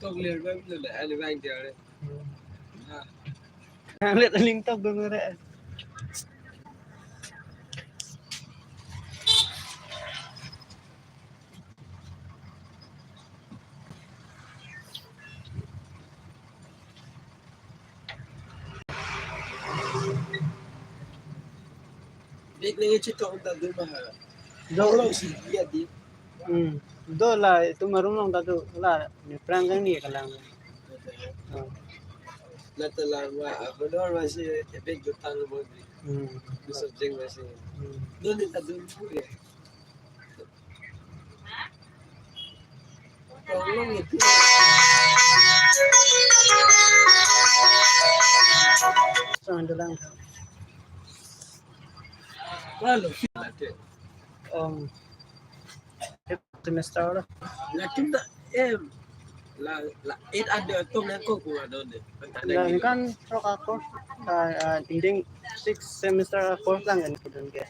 Tông liền với để anh với anh kia đấy. Hàng liệt linh tốc đúng rồi đấy. Biết lên chiếc con ta đưa mà đâu lâu xí biết đi. Do là tu marum long tatu là prank cái này kalang. Là ta làm mà ở đó mà sẽ biết được tăng một gì. Bisa jeng masih. Đâu đi ta đưa phu ya. Tolong itu. Sound lang. Lalu. Semester đó. Là chúng ta em là ít ăn được tôm nên cô cũng là đơn đấy. Là kan pro ako dinding 6 semester course lang yan ko dun kaya.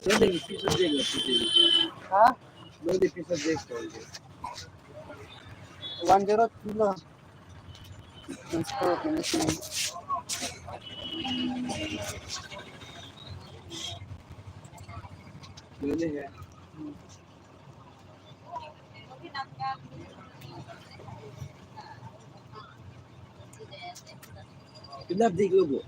Não é difícil dele, Ha? não é difícil dele. 1-0 kilo. Score finishing. Boleh ya. Kenapa dia global?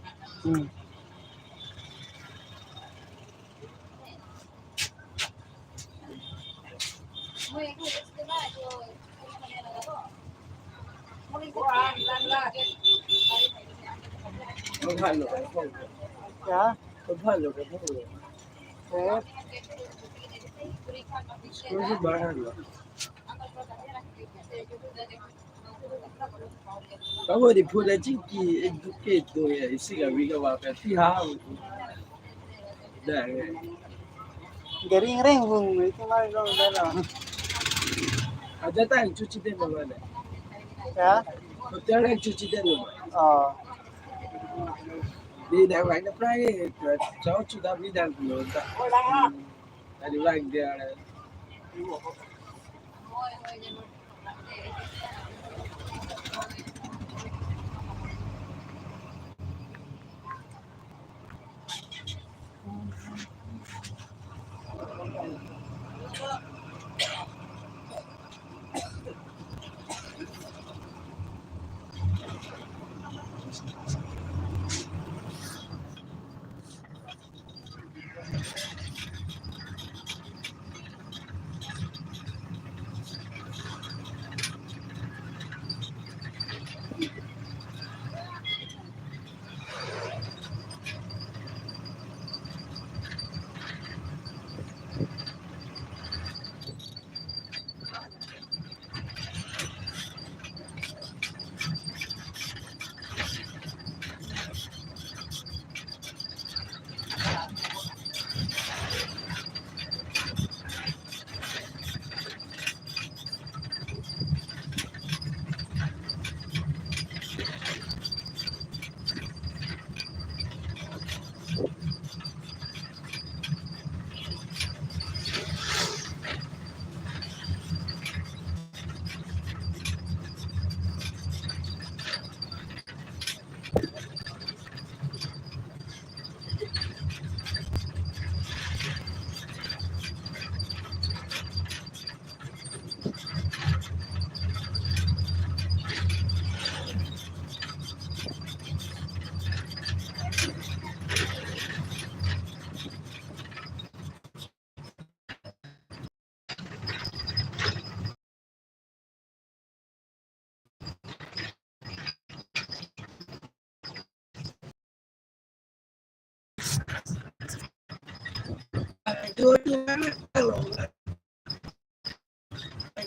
Halo. Ya. Halo. Eh, Ini bahan loh. Kamu di Pulau Jiki educate tu ya, isi kami kau apa tihau. Dah. garing-ring bung itu mah dong dalam. Ada tak yang cuci dia mana? Ya. Hotel yang cuci dia mana? Oh. Di daerah ini pernah jauh sudah bidang belum tak? Tadi lagi dia.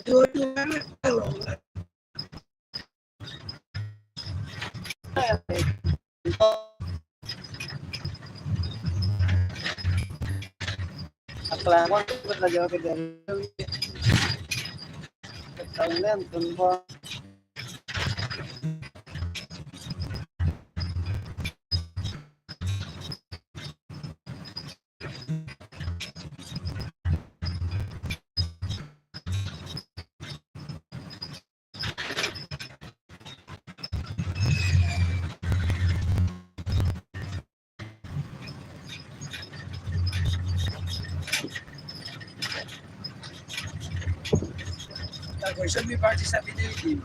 Dua-dua kalau Aklangon kita jauh ke dalam. Kalian tunggu. question me party sabi na yun.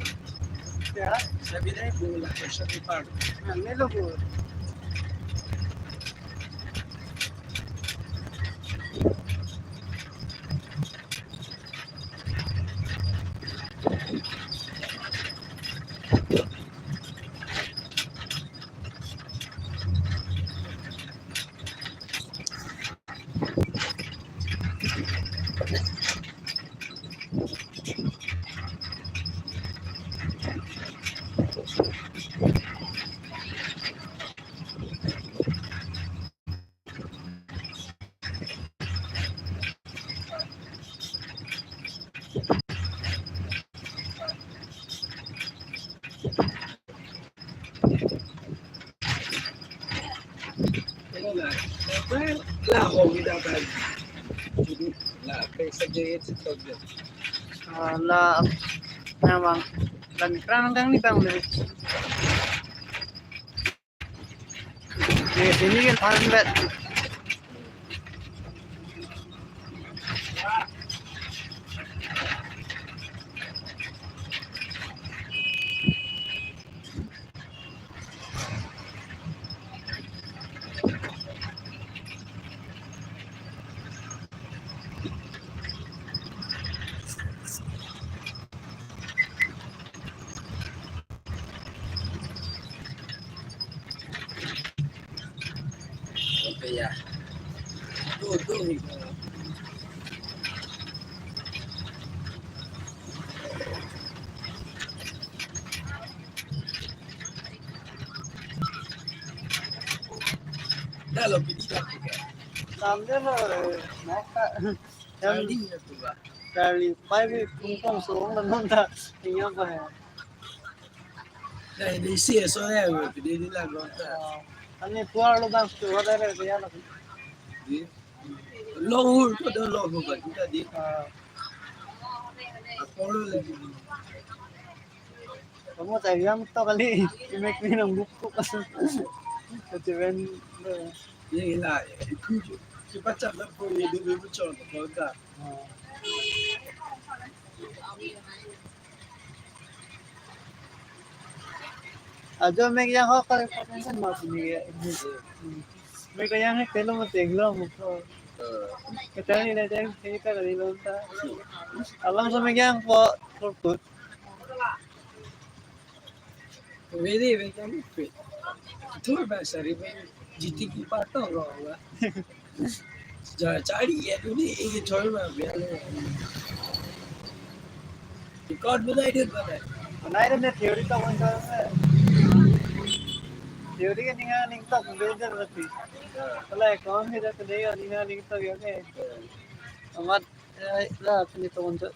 Ya, Sabi na yun, question me party. nilo po. Ano na? Wala ako ginagawa. Wala. Kaya sa gayet si Togyo. La, namang dan kerang kang ni bang dari. Di sini kan paling bet. Kaya, tutuloy ko. Lalo, pinila ko ka. Sambil naka. Yang Hindi na ito ba? dari five kung surong naman ta. Tingnan pa ya. Dahil naisiya, so yan, pinila ko ta. Ani puar lo bang tu ada re dia lah. Di? Lohur ko daw lohur ba? Kita di? Apollo lagi. Kamu tahu yang tu kali imek ni nang buku kasi. Kasi when Yan ila. Ipacap na po yung dumi mo chon. Pagka. ajo mek yang ho kali kan mas ni. Mek yang ni kelo mo teglo mo. Kita ni dah jangan kita kali lonta. Alam sa mek yang po put. Pwede, may kami pwede. Ito ba, sari ba yung GT ko pa ito, ba? Cari ya, ini ini छोड़ मैं बियाले. Record बनाई दे बना. Nay na theory ka mo sa theory ka ninga ning tak beda berarti. Wala kaum ni dah kedai ninga ning tak ya ke. Amat lah ni to untuk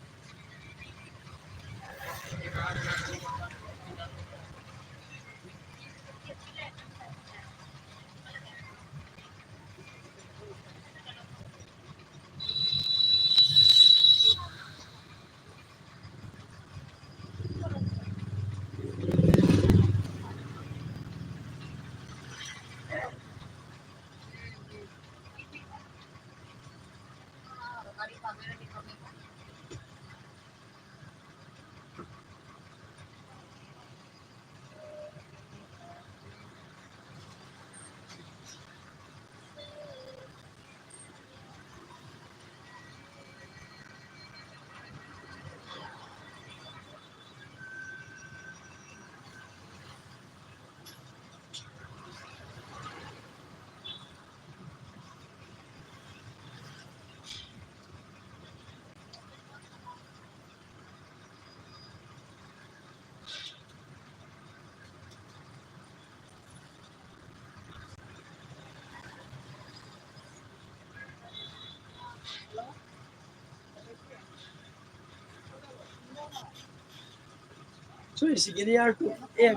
所以是给你耳朵，哎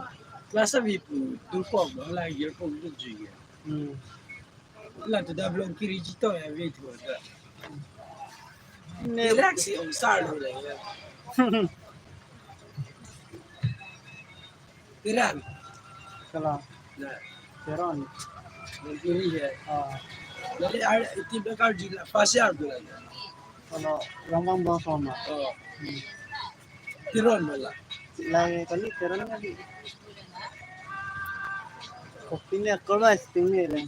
，klasa vipu, do fogo, lá e fogo do dia. Lá tu dá blanco que digito é veito, tá? Relax, o sardo lá. Tiran. Salah. Nah, Teron. ini ya. Ah, Jadi ada tiba kau juga fase ardo lah. kalau lambang bawa sama. Oh, tiron malah. Lagi kali teron kali. Kopinya kalau istimewah lah.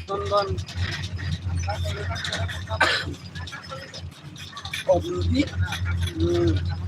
Tonton. Hmm.